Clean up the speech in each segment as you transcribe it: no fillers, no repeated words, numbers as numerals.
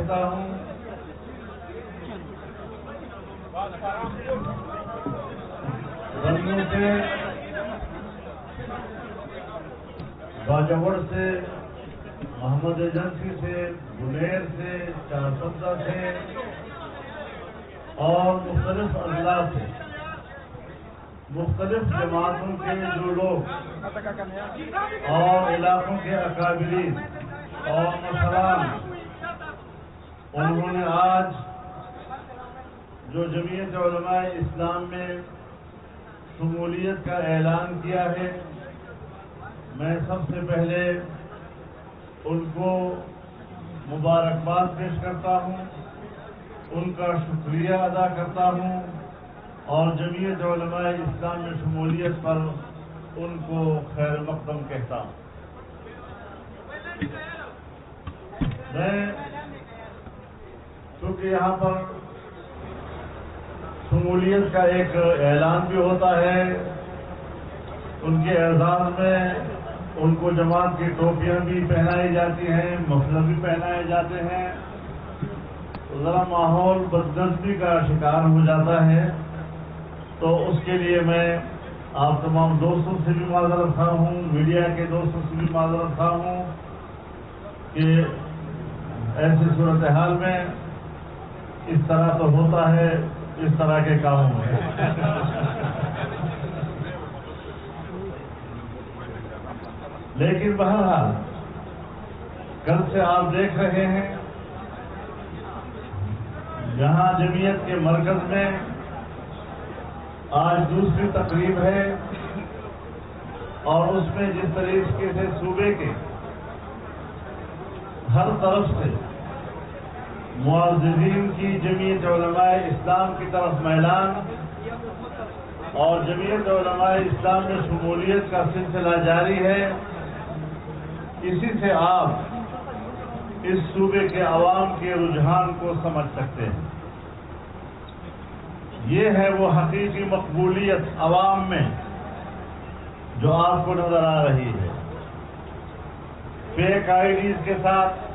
کہتا ہوں رنگوں سے، باجوڑ سے، محمد ایجنسی سے، بنیر سے، چارسدہ سے اور مختلف اضلاع سے، مختلف جماعتوں کے جو لوگ اور علاقوں کے اکابرین اور مسلمان، انہوں نے آج جو جمعیت علماء اسلام میں شمولیت کا اعلان کیا ہے، میں سب سے پہلے ان کو مبارکباد پیش کرتا ہوں، ان کا شکریہ ادا کرتا ہوں اور جمعیت علماء اسلام میں شمولیت پر ان کو خیر مقدم کہتا ہوں۔ میں چونکہ یہاں پر شمولیت کا ایک اعلان بھی ہوتا ہے، ان کے اعزاز میں ان کو جماعت کی ٹوپیاں بھی پہنائی جاتی ہیں، مفلر بھی پہنائے جاتے ہیں، ذرا ماحول بدنظمی کا شکار ہو جاتا ہے، تو اس کے لیے میں آپ تمام دوستوں سے بھی معذرت خواہ ہوں، میڈیا کے دوستوں سے بھی معذرت خواہ ہوں کہ ایسی صورتحال میں اس طرح تو ہوتا ہے اس طرح کے کاموں میں۔ لیکن بہرحال کل سے آپ دیکھ رہے ہیں یہاں جمعیت کے مرکز میں آج دوسری تقریب ہے، اور اس میں جس طریقے سے صوبے کے ہر طرف سے معززین کی جمعیت علماء اسلام کی طرف میلان اور جمعیت علماء اسلام میں شمولیت کا سلسلہ جاری ہے، اسی سے آپ اس صوبے کے عوام کے رجحان کو سمجھ سکتے ہیں۔ یہ ہے وہ حقیقی مقبولیت عوام میں جو آپ کو نظر آ رہی ہے۔ فیک آئی ڈیز کے ساتھ،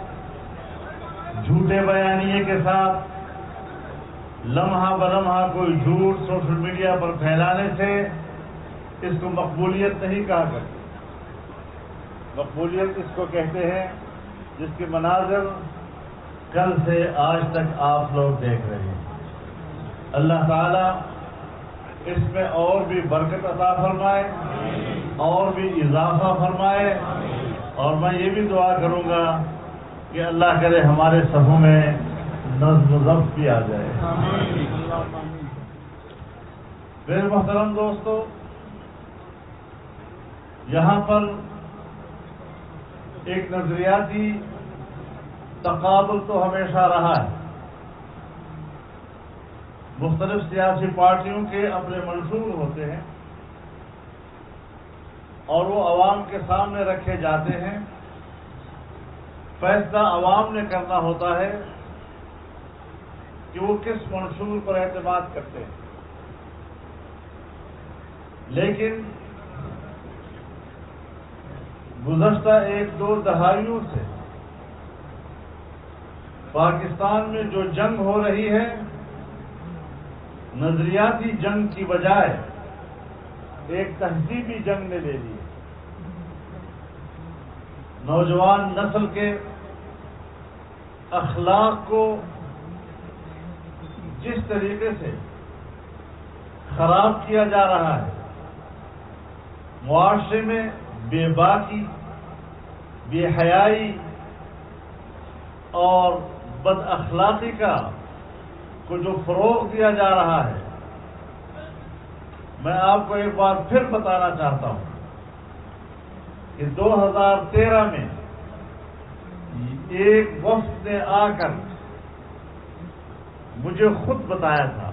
جھوٹے بیانیے کے ساتھ لمحہ بلمحہ کوئی جھوٹ سوشل میڈیا پر پھیلانے سے اس کو مقبولیت نہیں کہا کرتے۔ مقبولیت اس کو کہتے ہیں جس کے مناظر کل سے آج تک آپ لوگ دیکھ رہے ہیں۔ اللہ تعالیٰ اس میں اور بھی برکت عطا فرمائے اور بھی اضافہ فرمائے، اور میں یہ بھی دعا کروں گا کہ اللہ کرے ہمارے صفوں میں نظم و ضبط بھی آ جائے۔ میرے محترم دوستو، یہاں پر ایک نظریاتی تقابل تو ہمیشہ رہا ہے۔ مختلف سیاسی پارٹیوں کے اپنے منشور ہوتے ہیں اور وہ عوام کے سامنے رکھے جاتے ہیں، فیصلہ عوام نے کرنا ہوتا ہے کہ وہ کس منشور پر اعتماد کرتے ہیں۔ لیکن گزشتہ ایک دو دہائیوں سے پاکستان میں جو جنگ ہو رہی ہے، نظریاتی جنگ کی بجائے ایک تہذیبی جنگ نے لے لی ہے۔ نوجوان نسل کے اخلاق کو جس طریقے سے خراب کیا جا رہا ہے، معاشرے میں بے باکی، بے حیائی اور بد اخلاقی کو جو فروغ دیا جا رہا ہے، میں آپ کو ایک بار پھر بتانا چاہتا ہوں کہ 2013 میں ایک وفد نے آ کر مجھے خود بتایا تھا،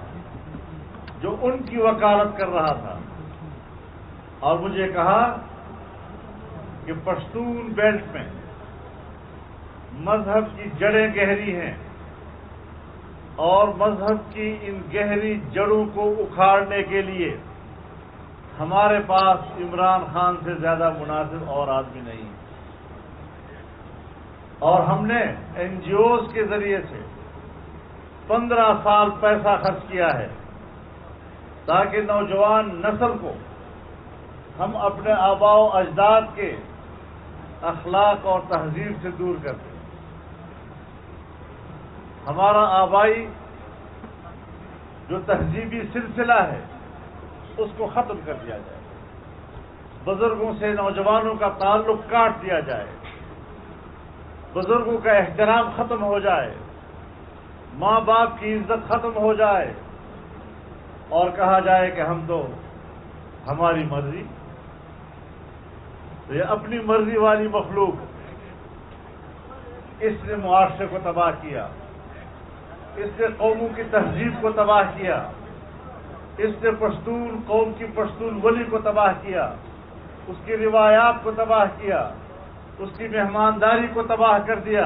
جو ان کی وکالت کر رہا تھا، اور مجھے کہا کہ پشتون بیلٹ میں مذہب کی جڑیں گہری ہیں اور مذہب کی ان گہری جڑوں کو اکھاڑنے کے لیے ہمارے پاس عمران خان سے زیادہ مناسب اور آدمی نہیں ہے۔ اور ہم نے این جی اوز کے ذریعے سے 15 سال پیسہ خرچ کیا ہے تاکہ نوجوان نسل کو ہم اپنے آباء و اجداد کے اخلاق اور تہذیب سے دور کر دیں. ہمارا آبائی جو تہذیبی سلسلہ ہے اس کو ختم کر دیا جائے. بزرگوں سے نوجوانوں کا تعلق کاٹ دیا جائے. بزرگوں کا احترام ختم ہو جائے. ماں باپ کی عزت ختم ہو جائے اور کہا جائے کہ ہم تو ہماری مرضی. تو یہ اپنی مرضی والی مخلوق اس نے معاشرے کو تباہ کیا. اس نے قوموں کی تہذیب کو تباہ کیا. اس نے پشتون قوم کی پشتون ولی کو تباہ کیا. اس کی روایات کو تباہ کیا. اس کی مہمانداری کو تباہ کر دیا.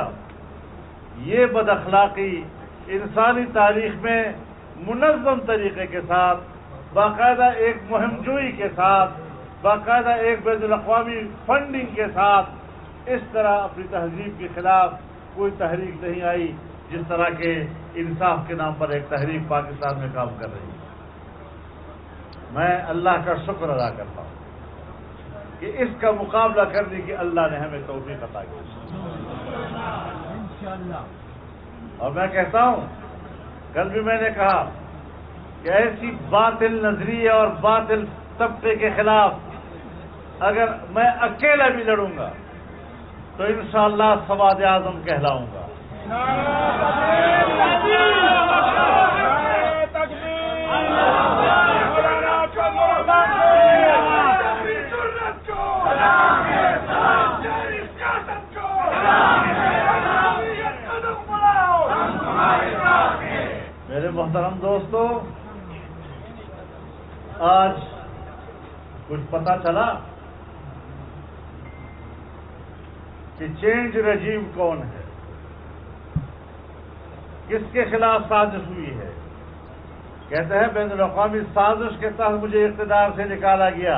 یہ بد اخلاقی انسانی تاریخ میں منظم طریقے کے ساتھ باقاعدہ ایک مہم جوئی کے ساتھ باقاعدہ ایک بین الاقوامی فنڈنگ کے ساتھ اس طرح اپنی تہذیب کے خلاف کوئی تحریک نہیں آئی جس طرح کے انصاف کے نام پر ایک تحریک پاکستان میں کام کر رہی ہے. میں اللہ کا شکر ادا کرتا ہوں کہ اس کا مقابلہ کرنے کی اللہ نے ہمیں توفیق عطا کی. اور میں کہتا ہوں کل بھی میں نے کہا کہ ایسی باطل نظریے اور باطل طبقے کے خلاف اگر میں اکیلا بھی لڑوں گا تو انشاءاللہ سواد اعظم کہلاؤں گا. میرے محترم دوستو، آج کچھ پتہ چلا کہ چینج رجیم کون ہے، کس کے خلاف سازش ہوئی ہے. کہتے ہیں بین الاقوامی سازش کے تحت مجھے اقتدار سے نکالا گیا.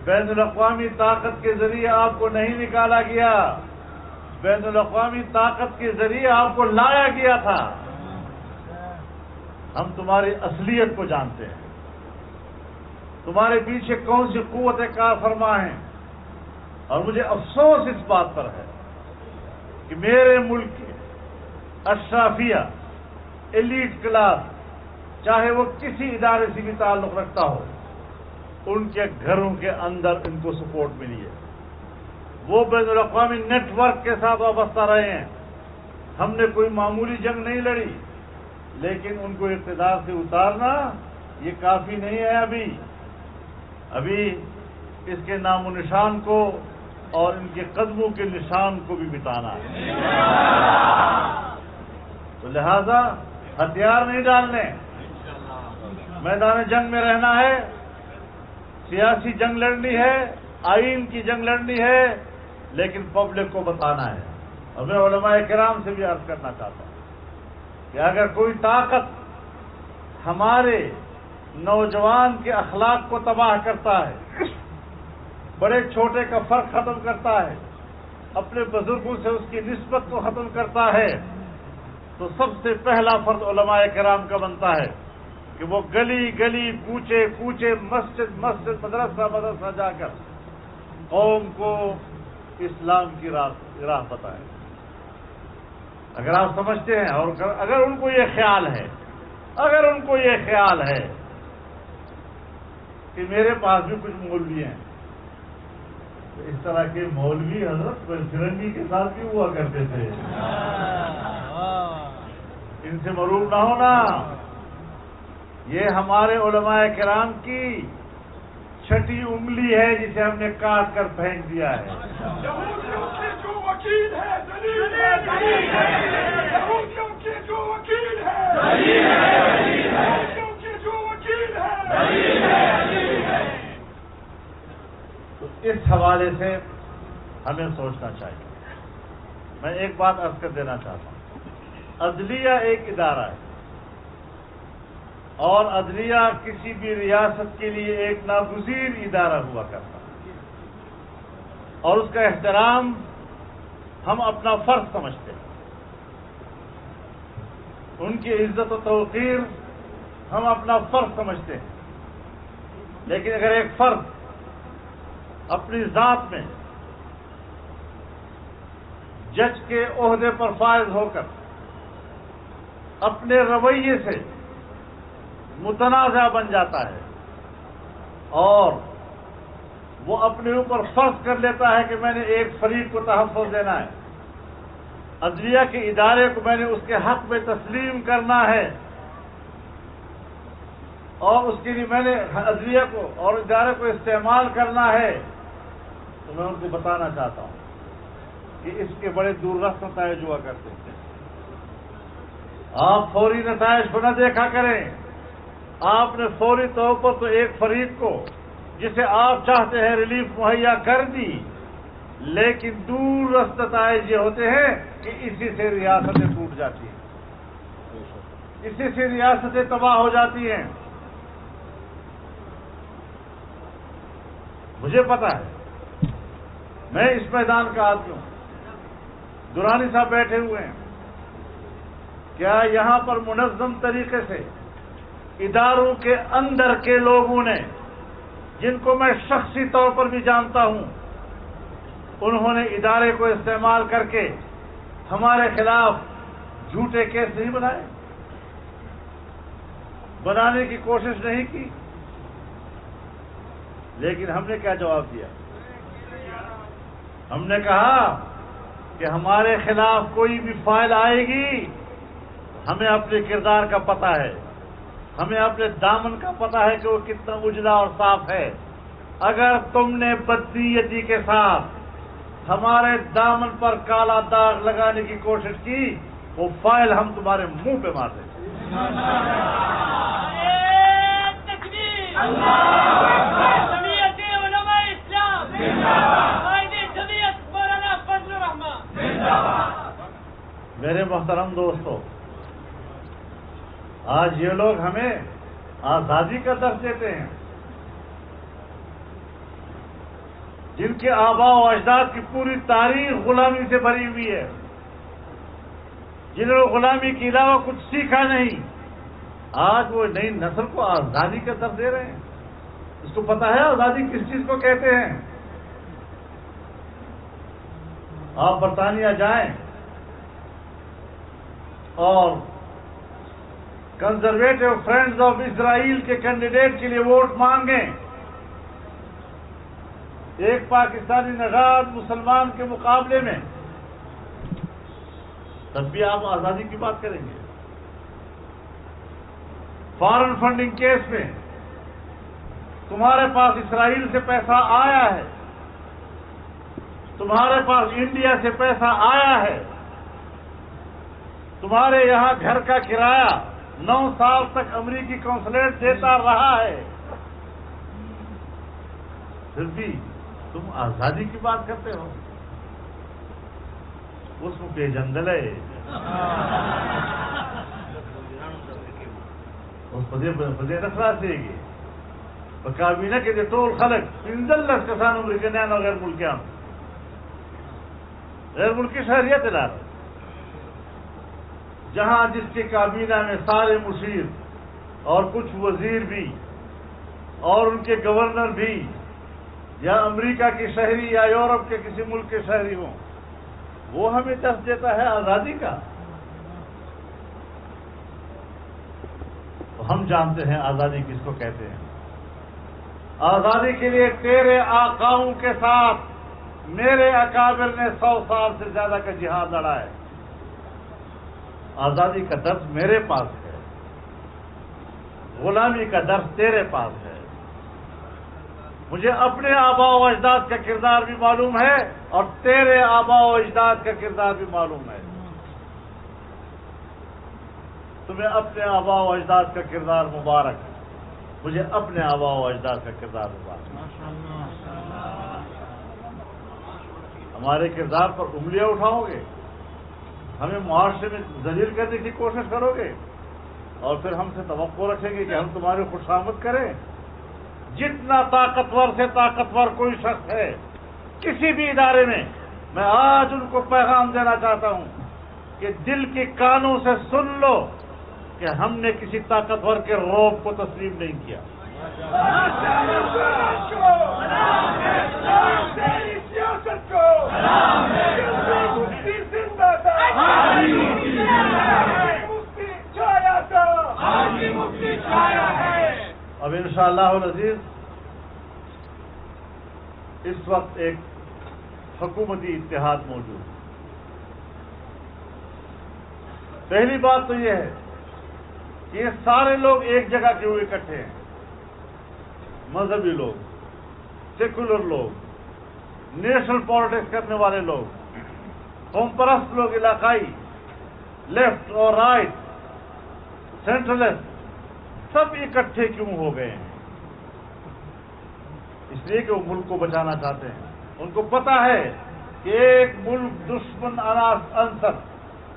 بین الاقوامی طاقت کے ذریعے آپ کو نہیں نکالا گیا، بین الاقوامی طاقت کے ذریعے آپ کو لایا گیا تھا. ہم تمہاری اصلیت کو جانتے ہیں، تمہارے پیچھے کون سی قوت کار فرما ہیں. اور مجھے افسوس اس بات پر ہے کہ میرے ملک کے اشرافیہ ایلیٹ کلاس، چاہے وہ کسی ادارے سے بھی تعلق رکھتا ہو، ان کے گھروں کے اندر ان کو سپورٹ ملی ہے. وہ بین الاقوامی نیٹ ورک کے ساتھ وابستہ رہے ہیں. ہم نے کوئی معمولی جنگ نہیں لڑی، لیکن ان کو اقتدار سے اتارنا یہ کافی نہیں ہے. ابھی اس کے نام و نشان کو اور ان کے قدموں کے نشان کو بھی مٹانا ہے. تو لہذا ہتھیار نہیں ڈالنے، میدان جنگ میں رہنا ہے، سیاسی جنگ لڑنی ہے، آئین کی جنگ لڑنی ہے، لیکن پبلک کو بتانا ہے. اور میں علماء کرام سے بھی عرض کرنا چاہتا ہوں کہ اگر کوئی طاقت ہمارے نوجوان کے اخلاق کو تباہ کرتا ہے، بڑے چھوٹے کا فرق ختم کرتا ہے، اپنے بزرگوں سے اس کی نسبت کو ختم کرتا ہے، تو سب سے پہلا فرض علماء کرام کا بنتا ہے کہ وہ گلی گلی کوچے کوچے مسجد مسجد مدرسہ مدرسہ جا کر قوم کو اسلام کی راہ بتائیں. اگر آپ سمجھتے ہیں اور اگر ان کو یہ خیال ہے کہ میرے پاس بھی کچھ مولوی ہیں، تو اس طرح کے مولوی حضرت فرنگی کے ساتھ بھی ہوا کرتے تھے. ان سے مروب نہ ہونا. یہ ہمارے علماء کرام کی چھٹی انگلی ہے جسے ہم نے کاٹ کر پھینک دیا ہے. یہودیوں کے جو وکیل ہے دلیل ہے، یہودیوں کے جو وکیل ہے دلیل ہے، یہودیوں کے جو وکیل ہے دلیل ہے. تو اس حوالے سے ہمیں سوچنا چاہیے. میں ایک بات عرض کر دینا چاہتا ہوں. عدلیہ ایک ادارہ ہے اور عدلیہ کسی بھی ریاست کے لیے ایک ناگزیر ادارہ ہوا کرتا ہے، اور اس کا احترام ہم اپنا فرض سمجھتے ہیں، ان کی عزت و توقیر ہم اپنا فرض سمجھتے ہیں، لیکن اگر ایک فرد اپنی ذات میں جج کے عہدے پر فائز ہو کر اپنے رویے سے متنازع بن جاتا ہے اور وہ اپنے اوپر فرض کر لیتا ہے کہ میں نے ایک فریق کو تحفظ دینا ہے، عدلیہ کے ادارے کو میں نے اس کے حق میں تسلیم کرنا ہے، اور اس کے لیے میں نے عدلیہ کو اور ادارے کو استعمال کرنا ہے، تو میں ان کو بتانا چاہتا ہوں کہ اس کے بڑے دور رس نتائج ہوا کرتے ہیں۔ آپ فوری نتائج کو نہ دیکھا کریں، آپ نے فوری طور پر تو ایک فریق کو جسے آپ چاہتے ہیں ریلیف مہیا کر دی، لیکن دور رس نتائج یہ ہوتے ہیں کہ اسی سے ریاستیں ٹوٹ جاتی ہیں، اسی سے ریاستیں تباہ ہو جاتی ہیں۔ مجھے پتا ہے، میں اس میدان کا آدمی ہوں، درانی صاحب بیٹھے ہوئے ہیں، کیا یہاں پر منظم طریقے سے اداروں کے اندر کے لوگوں نے، جن کو میں شخصی طور پر بھی جانتا ہوں، انہوں نے ادارے کو استعمال کر کے ہمارے خلاف جھوٹے کیس نہیں بنائے، بنانے کی کوشش نہیں کی، لیکن ہم نے کیا جواب دیا؟ ہم نے کہا کہ ہمارے خلاف کوئی بھی فائل آئے گی، ہمیں اپنے کردار کا پتہ ہے، ہمیں اپنے دامن کا پتہ ہے کہ وہ کتنا اجلا اور صاف ہے۔ اگر تم نے بدنیتی کے ساتھ ہمارے دامن پر کالا داغ لگانے کی کوشش کی، وہ فائل ہم تمہارے منہ پہ مار دیں گے۔ جمعیت علماء اسلام قائد جمعیت مولانا فضل الرحمان۔ میرے محترم دوستو، آج یہ لوگ ہمیں آزادی کا درس دیتے ہیں، جن کے آباء و اجداد کی پوری تاریخ غلامی سے بھری ہوئی ہے، جنہوں نے غلامی کے علاوہ کچھ سیکھا نہیں، آج وہ نئی نسل کو آزادی کا درس دے رہے ہیں۔ اس کو پتا ہے آزادی کس چیز کو کہتے ہیں؟ آپ برطانیہ جائیں اور کنزرویٹو فرینڈز آف اسرائیل کے کینڈیڈیٹ کے لیے ووٹ مانگیں، ایک پاکستانی نژاد مسلمان کے مقابلے میں، تب بھی آپ آزادی کی بات کریں گے۔ فارن فنڈنگ کیس میں تمہارے پاس اسرائیل سے پیسہ آیا ہے، تمہارے پاس انڈیا سے پیسہ آیا ہے، تمہارے یہاں گھر کا کرایہ 9 سال تک امریکی قونصلیٹ دیتا رہا ہے، پھر بھی تم آزادی کی بات کرتے ہو؟ اس کو بے جنگل ہے، خدے نسرا سے گی کابینہ کے ٹول خلق 15 کسان امریکن اور غیر ملکیان غیر ملکی شہریت دلا رہے، جہاں جس کے کابینہ میں سارے مشیر اور کچھ وزیر بھی اور ان کے گورنر بھی یا امریکہ کے شہری یا یورپ کے کسی ملک کے شہری ہوں، وہ ہمیں درس دیتا ہے آزادی کا؟ تو ہم جانتے ہیں آزادی کس کو کہتے ہیں۔ آزادی کے لیے تیرے آقاؤں کے ساتھ میرے اکابر نے 100 سال سے زیادہ کا جہاد لڑا ہے۔ آزادی کا درس میرے پاس ہے، غلامی کا درس تیرے پاس ہے۔ مجھے اپنے آباء و اجداد کا کردار بھی معلوم ہے اور تیرے آباء و اجداد کا کردار بھی معلوم ہے۔ تمہیں اپنے آباء و اجداد کا کردار مبارک، مجھے اپنے آباء و اجداد کا کردار مبارک۔ ہمارے کردار پر انگلیاں اٹھاؤ گے، ہمیں معاشرے میں ذلیل کرنے کی کوشش کرو گے اور پھر ہم سے توقع رکھیں گے کہ ہم تمہاری خوشامد کریں۔ جتنا طاقتور سے طاقتور کوئی شخص ہے کسی بھی ادارے میں، میں آج ان کو پیغام دینا چاہتا ہوں کہ دل کے کانوں سے سن لو کہ ہم نے کسی طاقتور کے رعب کو تسلیم نہیں کیا. اب انشاءاللہ العزیز اس وقت ایک حکومتی اتحاد موجود ہے. پہلی بات تو یہ ہے کہ یہ سارے لوگ ایک جگہ کے ہوئے اکٹھے ہیں. مذہبی لوگ، سیکولر لوگ، نیشنل پالیٹکس کرنے والے لوگ، قوم پرست لوگ، علاقائی، لیفٹ اور رائٹ، سینٹرلسٹ، سب اکٹھے کیوں ہو گئے ہیں؟ اس لیے کہ وہ ملک کو بچانا چاہتے ہیں. ان کو پتا ہے کہ ایک ملک دشمن عنصر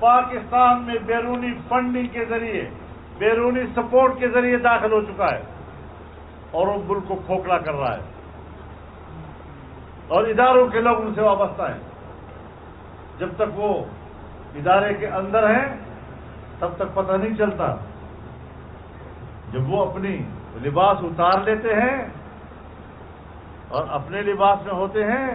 پاکستان میں بیرونی فنڈنگ کے ذریعے، بیرونی سپورٹ کے ذریعے داخل ہو چکا ہے اور وہ ملک کو کھوکھلا کر رہا ہے، اور اداروں کے لوگ ان سے وابستہ ہیں. جب تک وہ ادارے کے اندر ہیں تب تک پتہ نہیں چلتا. جب وہ اپنی لباس اتار لیتے ہیں اور اپنے لباس میں ہوتے ہیں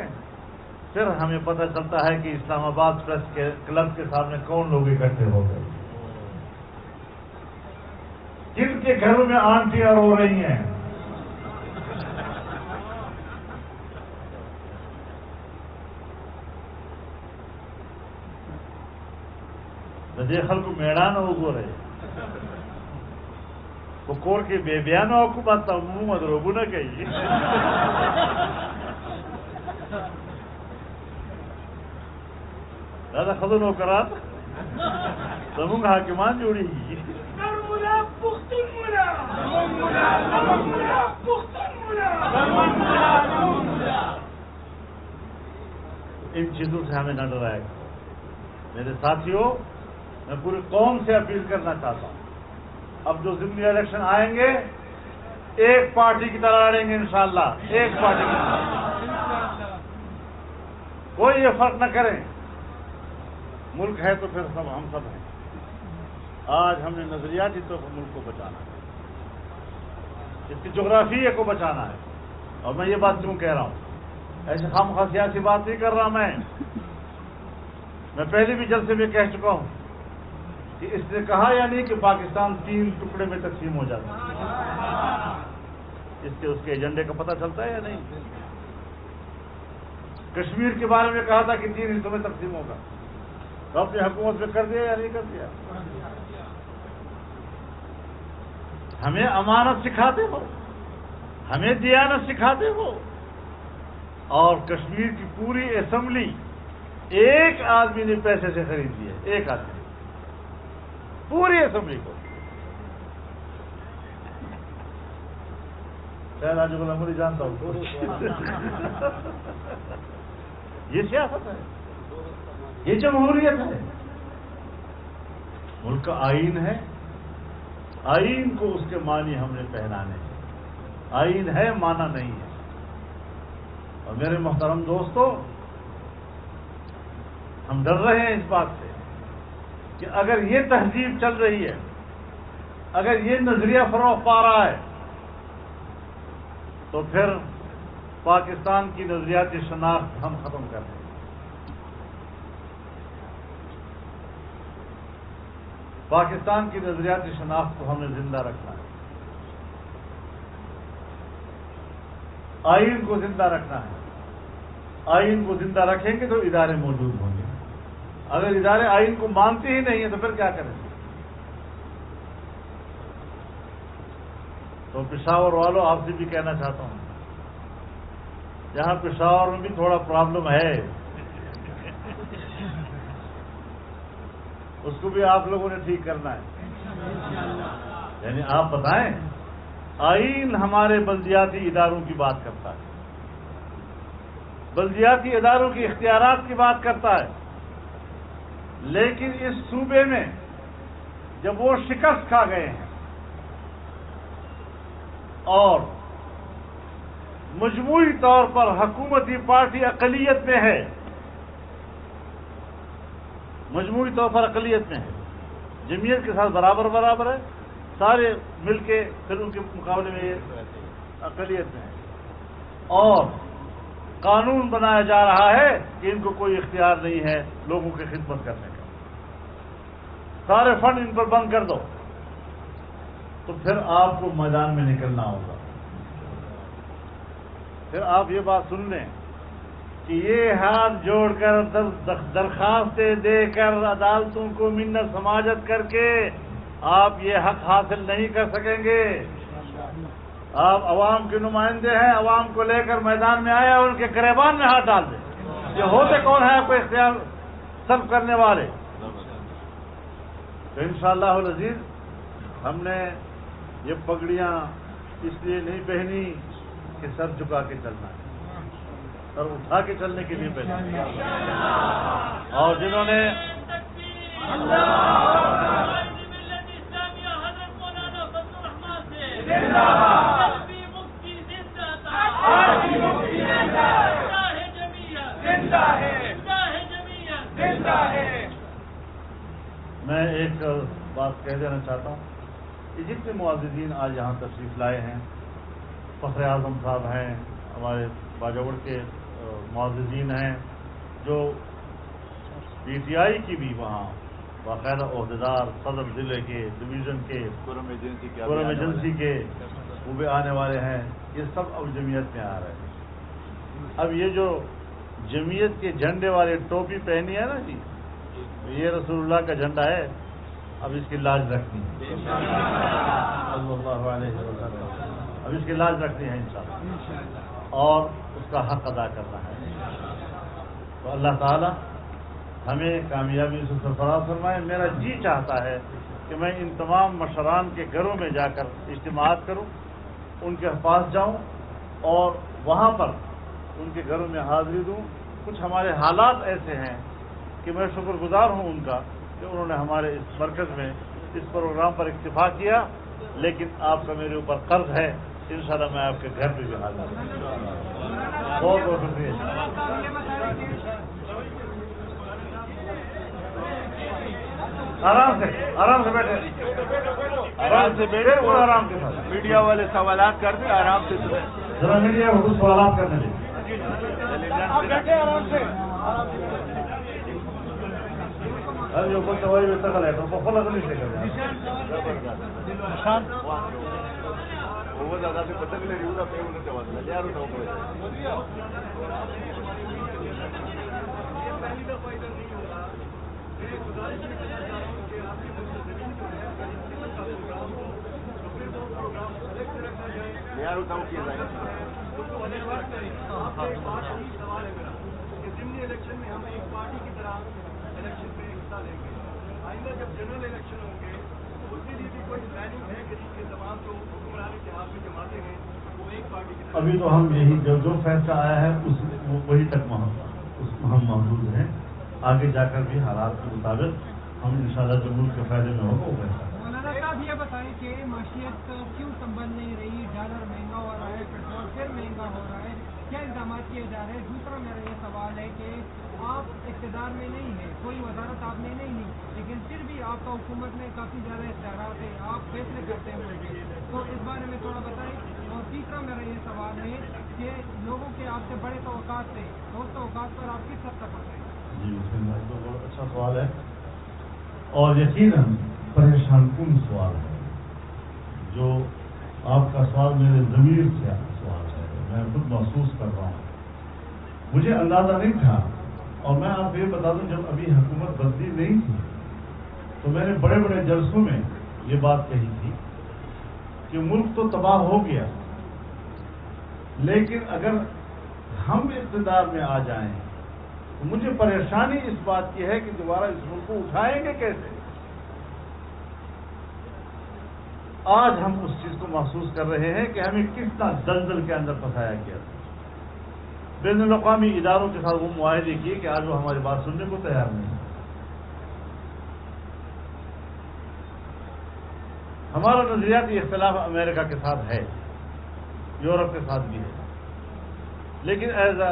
پھر ہمیں پتہ چلتا ہے کہ اسلام آباد پریس کے کلب کے سامنے کون لوگ اکٹھے ہو گئے، جن کے گھروں میں آنٹیاں رو رہی ہیں. خلق میڑان ہوگو رہے وہ کور کے بے بیان کو بات منہ مدروبو نہ کہیے. دادا خدو نو کرات تمگ حاکمان جوڑی گی. ان چیزوں سے ہمیں نہ ڈرائے گا. میرے ساتھیوں، میں پوری قوم سے اپیل کرنا چاہتا ہوں، اب جو ضمنی الیکشن آئیں گے ایک پارٹی کی طرح لڑیں گے انشاءاللہ. ایک پارٹی کی طرح، کوئی یہ فرق نہ کریں. ملک ہے تو پھر سب ہم سب ہیں. آج ہم نے نظریاتی طور پر ملک کو بچانا ہے، اس کی جغرافیے کو بچانا ہے. اور میں یہ بات کیوں کہہ رہا ہوں؟ ایسے خامخواہ سیاسی بات نہیں کر رہا. میں پہلے بھی جلسے میں کہہ چکا ہوں کہ اس نے کہا یا نہیں کہ پاکستان 3 ٹکڑے میں تقسیم ہو جاتا ہے. اس کے ایجنڈے کا پتہ چلتا ہے یا نہیں؟ کشمیر کے بارے میں کہا تھا کہ 3 حصوں میں تقسیم ہوگا، تو اپنی حکومت میں کر دیا یا نہیں کر دیا؟ ہمیں امانت سکھاتے ہو، ہمیں دیانت سکھاتے ہو، اور کشمیر کی پوری اسمبلی ایک آدمی نے پیسے سے خرید لی ہے. ایک آدمی پوری اسمبلی کو. شاید آج غلام علی جانتا ہوں. یہ سیاست ہے، یہ جمہوریت ہے. ملک کا آئین ہے، آئین کو اس کے معنی ہم نے پہنانے ہیں. آئین ہے، مانا نہیں ہے. اور میرے محترم دوستو، ہم ڈر رہے ہیں اس بات سے کہ اگر یہ تہذیب چل رہی ہے، اگر یہ نظریہ فروغ پا رہا ہے، تو پھر پاکستان کی نظریاتی شناخت ہم ختم کر دیں. پاکستان کی نظریاتی شناخت کو ہم نے زندہ رکھنا ہے، آئین کو زندہ رکھنا ہے. آئین کو زندہ رکھیں گے تو ادارے موجود ہوں گے. اگر ادارے آئین کو مانتے ہی نہیں ہیں تو پھر کیا کریں گے؟ تو پشاور والوں، آپ سے بھی کہنا چاہتا ہوں، جہاں پشاور میں بھی تھوڑا پرابلم ہے اس کو بھی آپ لوگوں نے ٹھیک کرنا ہے. یعنی آپ بتائیں، آئین ہمارے بلدیاتی اداروں کی بات کرتا ہے، بلدیاتی اداروں کی اختیارات کی بات کرتا ہے، لیکن اس صوبے میں جب وہ شکست کھا گئے ہیں اور مجموعی طور پر حکومتی پارٹی اقلیت میں ہے، مجموعی طور پر اقلیت میں ہے، جمعیت کے ساتھ برابر ہے، سارے مل کے پھر ان کے مقابلے میں یہ اقلیت میں ہے، اور قانون بنایا جا رہا ہے کہ ان کو کوئی اختیار نہیں ہے لوگوں کی خدمت کرنے کا، سارے فنڈ ان پر بند کر دو، تو پھر آپ کو میدان میں نکلنا ہوگا۔ پھر آپ یہ بات سن لیں کہ یہ ہاتھ جوڑ کر درخواستیں دے کر عدالتوں کو منت سماجت کر کے آپ یہ حق حاصل نہیں کر سکیں گے۔ آپ عوام کے نمائندے ہیں، عوام کو لے کر میدان میں آئے اور ان کے گریبان میں ہاتھ ڈال دیں۔ یہ ہوتے کون ہیں آپ کو اختیار سلب کرنے والے؟ تو انشاءاللہ العزیز ہم نے یہ پگڑیاں اس لیے نہیں پہنی کہ سر جھکا کے چلنا ہے، سر اٹھا کے چلنے کے لیے پہنی، اور جنہوں نے میں ایک بات کہہ دینا چاہتا ہوں کہ جتنے معززین آج یہاں تشریف لائے ہیں، فخر اعظم صاحب ہیں، ہمارے باجوڑ کے معززین ہیں، جو پی ٹی آئی کی بھی وہاں باقاعدہ عہدیدار، صدر ضلع کے، ڈویژن کے، قرم ایجنسی کے وہ بھی آنے والے ہیں، یہ سب اب جمعیت میں آ رہے ہیں۔ اب یہ جو جمعیت کے جھنڈے والی ٹوپی پہنی ہے نا جی، یہ رسول اللہ کا جھنڈا ہے، اب اس کی لاج رکھنی ہے صلی اللہ علیہ وسلم، اب اس کی لاج رکھنی ہے انشاءاللہ، اور اس کا حق ادا کرنا ہے۔ تو اللہ تعالی ہمیں کامیابی سے سرفراز فرمائے۔ میرا جی چاہتا ہے کہ میں ان تمام مشران کے گھروں میں جا کر اجتماعات کروں، ان کے پاس جاؤں اور وہاں پر ان کے گھروں میں حاضری دوں۔ کچھ ہمارے حالات ایسے ہیں کہ میں شکر گزار ہوں ان کا کہ انہوں نے ہمارے اس مرکز میں اس پروگرام پر اکتفا کیا، لیکن آپ کا میرے اوپر قرض ہے، انشاءاللہ میں آپ کے گھر پہ بھی حاضر ہوں۔ بہت بہت شکریہ۔ آرام سے بیٹھے، آرام سے بیٹھے اور آرام کے ساتھ میڈیا والے سوالات کر دیں، آرام سے ذرا میڈیا کو کچھ سوالات کرنے دیں۔ ارے جو کچھ وہی بھی تک ہے تو بہت لگنی سے کر وہ زیادہ سے پتہ نہیں رہی پہ انہیں جواب یار ہوتا ہوں کیا جائے گا۔ الیکشن میں ہم ایک پارٹی کی طرح الیکشن میں حصہ لیں گے، آئندہ جب جنرل الیکشن ہوں گے تو اس کے لیے بھی کوئی پلاننگ ہے کہ جس کے تمام جو حکمرانی کے ہاتھ میں جماتے ہیں وہ ایک پارٹی کی طرح؟ ابھی تو ہم یہی جو فیصلہ آیا ہے وہی تک ہم محدود ہیں، آگے جا کر بھی حالات کے مطابق ہم انشاءاللہ جو ملک کے فائدے میں ہوگا وہ فیصلہ۔ مولانا صاحب یہ بتائیں کہ معیشت کیوں سنبھل نہیں رہی؟ ڈالر مہنگا ہو رہا ہے، پیٹرول پھر مہنگا ہو رہا ہے، کیا اقدامات کیے جا رہے ہیں؟ دوسرا میرا یہ سوال ہے کہ آپ اقتدار میں نہیں ہیں، کوئی وزارت آپ نے نہیں لی، لیکن پھر بھی آپ کا حکومت میں کافی زیادہ اختیارات ہیں، آپ فیصلے کرتے ہیں ملک کے، تو اس بارے میں تھوڑا بتائیں۔ اور تیسرا میرا یہ سوال ہے کہ لوگوں کے آپ سے بڑے توقعات تھے، اس توقعات پر آپ کس حد تک ہوتے ہیں؟ جی تو بہت اچھا سوال ہے اور یقیناً پریشان کن سوال ہے، جو آپ کا سوال میرے ضمیر سے سوال ہے، میں خود محسوس کر رہا ہوں۔ مجھے اندازہ نہیں تھا، اور میں آپ کو یہ بتا دوں جب ابھی حکومت بدلی نہیں تھی تو میں نے بڑے بڑے جلسوں میں یہ بات کہی تھی کہ ملک تو تباہ ہو گیا، لیکن اگر ہم اقتدار میں آ جائیں تو مجھے پریشانی اس بات کی ہے کہ دوبارہ اس ملک کو اٹھائیں گے کیسے۔ آج ہم اس چیز کو محسوس کر رہے ہیں کہ ہمیں کتنا دلدل کے اندر پھنسایا گیا تھا۔ بین الاقوامی اداروں کے ساتھ وہ معاہدے کیے کہ آج وہ ہماری بات سننے کو تیار نہیں۔ ہمارا نظریاتی اختلاف امریکہ کے ساتھ ہے، یورپ کے ساتھ بھی ہے، لیکن as a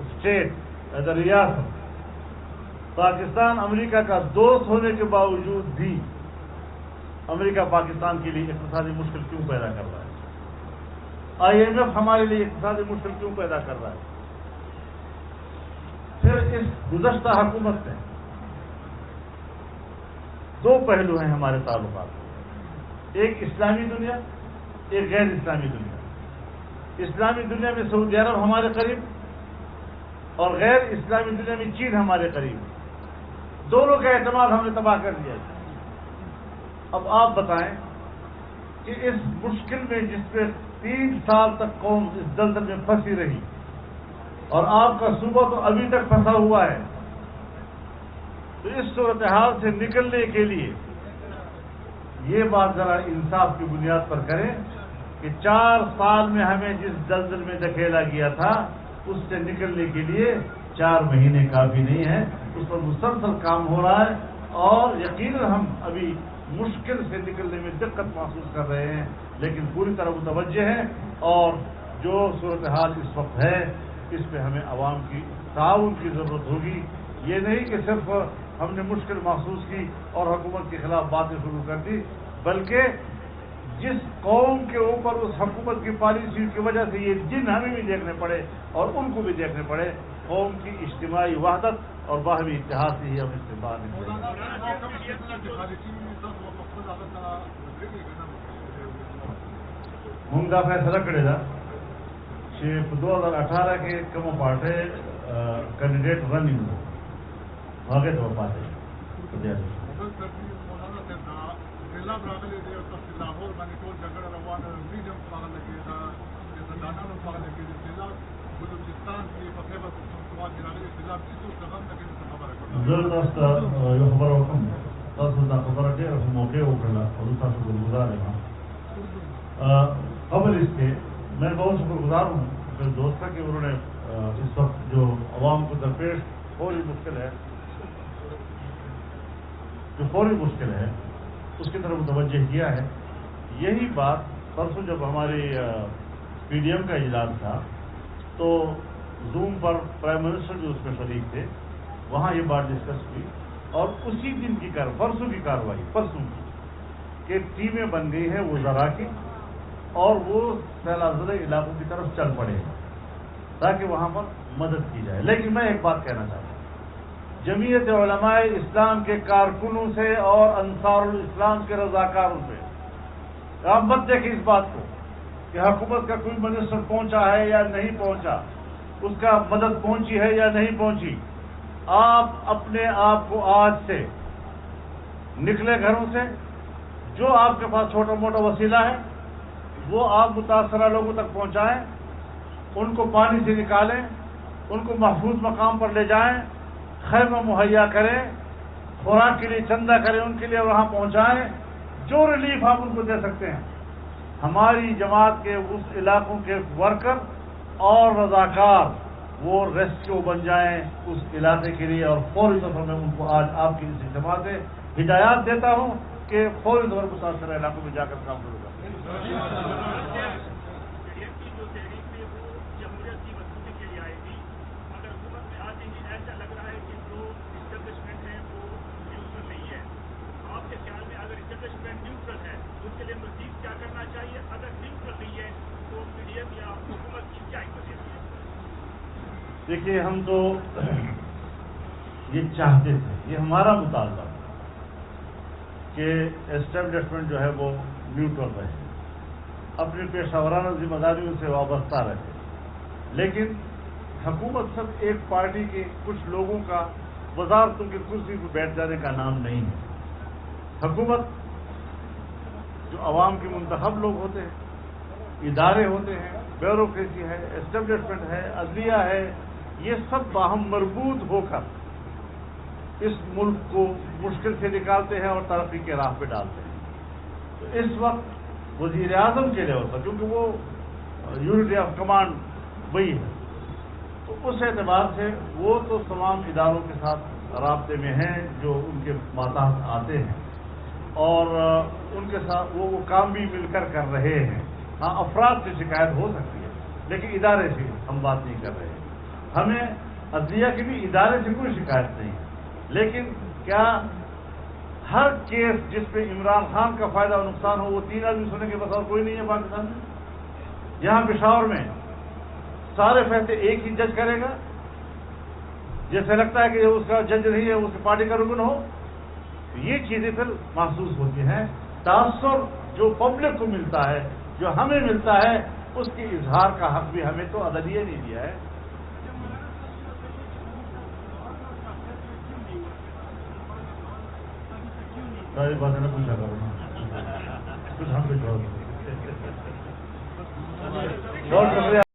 state, as a ریاست پاکستان امریکہ کا دوست ہونے کے باوجود بھی امریکہ پاکستان کے لیے اقتصادی مشکل کیوں پیدا کر رہا ہے؟ IMF ہمارے لیے اقتصادی مشکل کیوں پیدا کر رہا ہے؟ پھر اس گزشتہ حکومت میں دو پہلو ہیں ہمارے تعلقات، ایک اسلامی دنیا، ایک غیر اسلامی دنیا۔ اسلامی دنیا میں سعودی عرب ہمارے قریب اور غیر اسلامی دنیا میں چین ہمارے قریب، دونوں کا اعتماد ہم نے تباہ کر دیا۔ اب آپ بتائیں کہ اس مشکل میں جس پہ 3 سال تک قوم اس دلدل میں پھنسی رہی اور آپ کا صوبہ تو ابھی تک پھنسا ہوا ہے، تو اس صورتحال سے نکلنے کے لیے یہ بات ذرا انصاف کی بنیاد پر کریں کہ 4 سال میں ہمیں جس دلدل میں دھکیلا گیا تھا اس سے نکلنے کے لیے 4 مہینے کافی نہیں ہے، اس پر مسلسل کام ہو رہا ہے اور یقیناً ہم ابھی مشکل سے نکلنے میں دقت محسوس کر رہے ہیں، لیکن پوری طرح متوجہ ہیں اور جو صورتحال اس وقت ہے اس پہ ہمیں عوام کی تعاون کی ضرورت ہوگی۔ یہ نہیں کہ صرف ہم نے مشکل محسوس کی اور حکومت کے خلاف باتیں شروع کر دی، بلکہ جس قوم کے اوپر اس حکومت کی پالیسی کی وجہ سے یہ دن ہمیں بھی دیکھنے پڑے اور ان کو بھی دیکھنے پڑے، قوم کی اجتماعی وحدت اور باہمی اتحاد سے ہی ہم اس سے باہر ہوں گا۔ فیصلہ کرے گا کہ 2018 کے کم پارٹے کینڈیڈیٹ رننگ آگے تو پاتے زبردست یہ خبر وکم دا خبر ډېر موقع وکړه او تاسو ګلزار یم خبر اس کے میں بہت شکر گزار ہوں میرے دوست کا کہ انہوں نے اس وقت جو عوام کو درپیش فوری مشکل ہے اس کی طرف متوجہ کیا ہے۔ یہی بات پرسوں جب ہماری PDM کا اجلاس تھا تو زوم پر پرائم منسٹر جو اس میں شریک تھے، وہاں یہ بات ڈسکس ہوئی اور اسی دن کی پرسوں کی کارروائی کہ ٹیمیں بن گئی ہیں وزراء کی اور وہ سیلاب زدہ علاقوں کی طرف چل پڑے گا تاکہ وہاں پر مدد کی جائے۔ لیکن میں ایک بات کہنا چاہتا ہوں، جمعیت علماء اسلام کے کارکنوں سے اور انصار الاسلام کے رضاکاروں سے آپ مت دیکھیں اس بات کو کہ حکومت کا کوئی منسٹر پہنچا ہے یا نہیں پہنچا، اس کا مدد پہنچی ہے یا نہیں پہنچی۔ آپ اپنے آپ کو آج سے نکلے گھروں سے، جو آپ کے پاس چھوٹا موٹا وسیلہ ہے وہ آپ متاثرہ لوگوں تک پہنچائیں، ان کو پانی سے نکالیں، ان کو محفوظ مقام پر لے جائیں، خیمہ مہیا کریں، خوراک کے لیے چندہ کریں، ان کے لیے وہاں پہنچائیں، جو ریلیف آپ ان کو دے سکتے ہیں۔ ہماری جماعت کے اس علاقوں کے ورکر اور رضاکار وہ ریسکیو بن جائیں اس علاقے کے لیے، اور فوری طور پر میں ان کو آج آپ کی اس اجتماع سے ہدایات دیتا ہوں کہ فوری طور پر متاثرہ علاقوں میں جا کر کام کرے گا۔ دیکھیے، ہم تو یہ چاہتے تھے، یہ ہمارا مطالبہ کہ اسٹیبلشمنٹ جو ہے وہ نیوٹرل رہے، اپنی پیشہ ورانہ ذمہ داریوں سے وابستہ رہے، لیکن حکومت صرف ایک پارٹی کے کچھ لوگوں کا وزارتوں کی کرسی پر بیٹھ جانے کا نام نہیں ہے۔ حکومت جو عوام کے منتخب لوگ ہوتے ہیں، ادارے ہوتے ہیں، بیوروکریسی ہے، اسٹیبلشمنٹ ہے، عدلیہ ہے، یہ سب باہم مربوط ہو کر اس ملک کو مشکل سے نکالتے ہیں اور ترقی کے راہ پہ ڈالتے ہیں۔ تو اس وقت وزیر اعظم کے لیے ہوتا کیونکہ وہ یونٹی آف کمانڈ وہی ہے، تو اس اعتبار سے وہ تو تمام اداروں کے ساتھ رابطے میں ہیں جو ان کے ماتحت آتے ہیں اور ان کے ساتھ وہ کام بھی مل کر رہے ہیں۔ ہاں، افراد سے شکایت ہو سکتی ہے لیکن ادارے سے ہم بات نہیں کر رہے ہیں۔ ہمیں عدلیہ کی بھی ادارے سے کوئی شکایت نہیں ہے، لیکن کیا ہر کیس جس پہ عمران خان کا فائدہ اور نقصان ہو وہ 3 آدمی سنیں گے؟ بس اور کوئی نہیں ہے پاکستان میں؟ یہاں پشاور میں سارے فیصلے ایک ہی جج کرے گا؟ جیسے لگتا ہے کہ اس کا جج نہیں ہے، اس کی پارٹی کا رکن ہو. یہ چیزیں پھر محسوس ہوتی ہیں. تاثر جو پبلک کو ملتا ہے، جو ہمیں ملتا ہے، اس کے اظہار کا حق بھی ہمیں تو عدلیہ نہیں دیا ہے. ساری باتیں نہ پوچھا کرو، کچھ ہم پہ چھوڑ دو. بہت شکریہ.